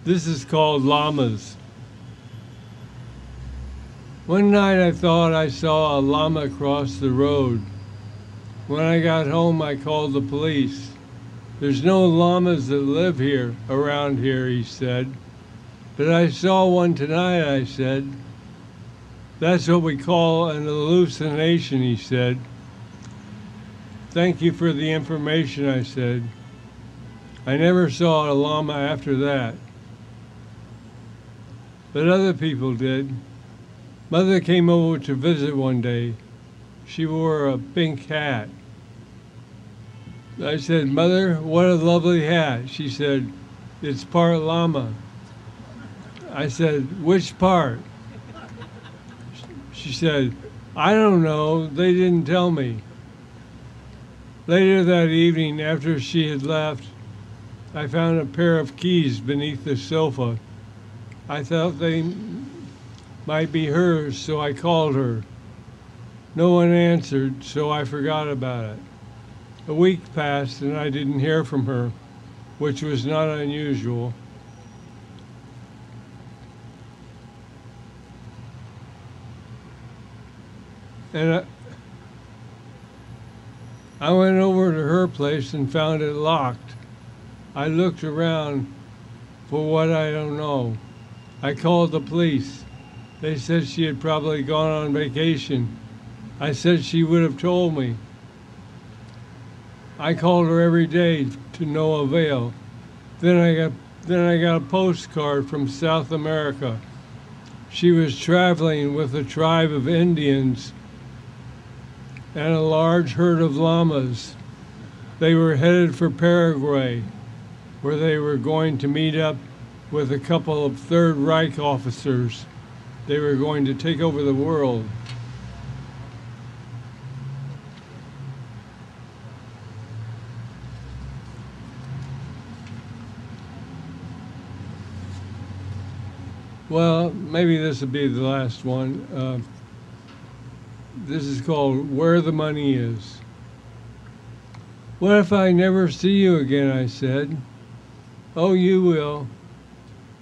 This is called Llamas. One night I thought I saw a llama cross the road. When I got home, I called the police. There's no llamas that live here, around here, he said. But I saw one tonight, I said. That's what we call an hallucination, he said. Thank you for the information, I said. I never saw a llama after that. But other people did. Mother came over to visit one day. She wore a pink hat. I said, Mother, what a lovely hat. She said, it's part llama. I said, which part? She said, I don't know. They didn't tell me. Later that evening, after she had left, I found a pair of keys beneath the sofa. I thought they might be hers, so I called her. No one answered, so I forgot about it. A week passed and I didn't hear from her, which was not unusual. And I went over to her place and found it locked. I looked around for what I don't know. I called the police. They said she had probably gone on vacation. I said she would have told me. I called her every day to no avail. Then I got a postcard from South America. She was traveling with a tribe of Indians and a large herd of llamas. They were headed for Paraguay, where they were going to meet up with a couple of Third Reich officers. They were going to take over the world. Well, maybe this will be the last one. This is called Where the Money Is. What if I never see you again, I said. Oh, you will.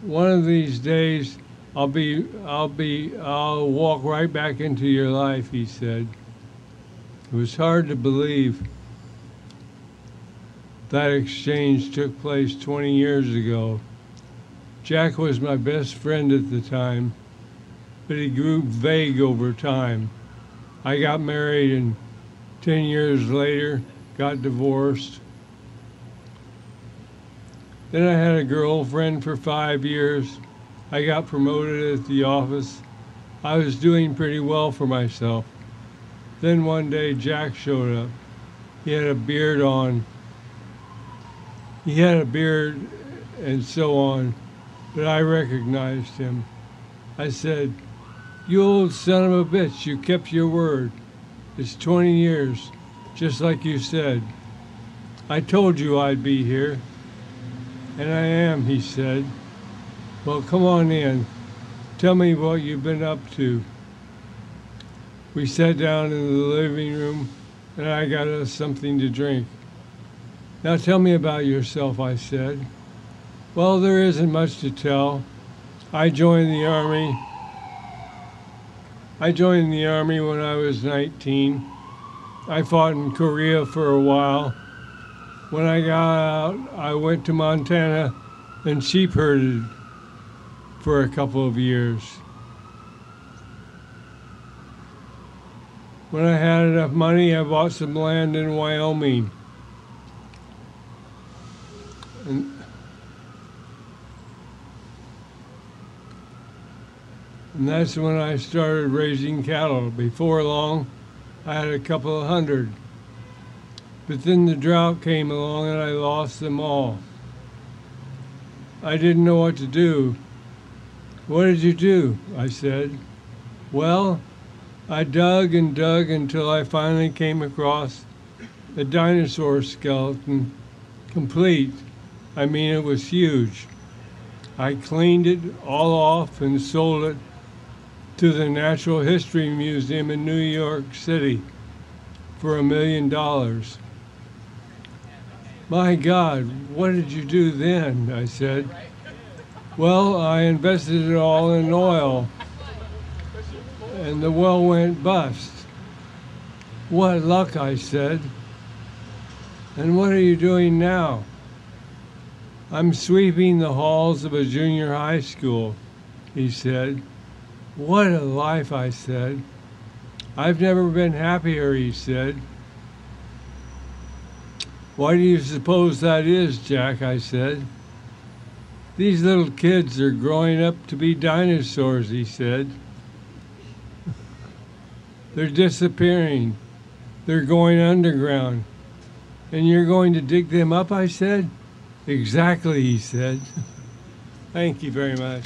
One of these days, I'll walk right back into your life, he said. It was hard to believe that exchange took place 20 years ago. Jack was my best friend at the time, but he grew vague over time. I got married and 10 years later got divorced. Then I had a girlfriend for 5 years. I got promoted at the office. I was doing pretty well for myself. Then one day Jack showed up. He had a beard on. He had a beard and so on, but I recognized him. I said, you old son of a bitch, you kept your word. It's 20 years, just like you said. I told you I'd be here. And I am, he said. Well, come on in. Tell me what you've been up to. We sat down in the living room and I got us something to drink. Now tell me about yourself, I said. Well, there isn't much to tell. I joined the Army when I was 19. I fought in Korea for a while. When I got out, I went to Montana and sheep herded for a couple of years. When I had enough money, I bought some land in Wyoming. And that's when I started raising cattle. Before long, I had a couple of hundred. But then the drought came along and I lost them all. I didn't know what to do. What did you do? I said. Well, I dug and dug until I finally came across a dinosaur skeleton, complete. I mean, it was huge. I cleaned it all off and sold it to the Natural History Museum in New York City for $1 million. My God, what did you do then? I said. Well, I invested it all in oil, and the well went bust. What luck, I said. And what are you doing now? I'm sweeping the halls of a junior high school, he said. What a life, I said. I've never been happier, he said. Why do you suppose that is, Jack, I said. These little kids are growing up to be dinosaurs, he said. They're disappearing. They're going underground. And you're going to dig them up, I said. Exactly, he said. Thank you very much.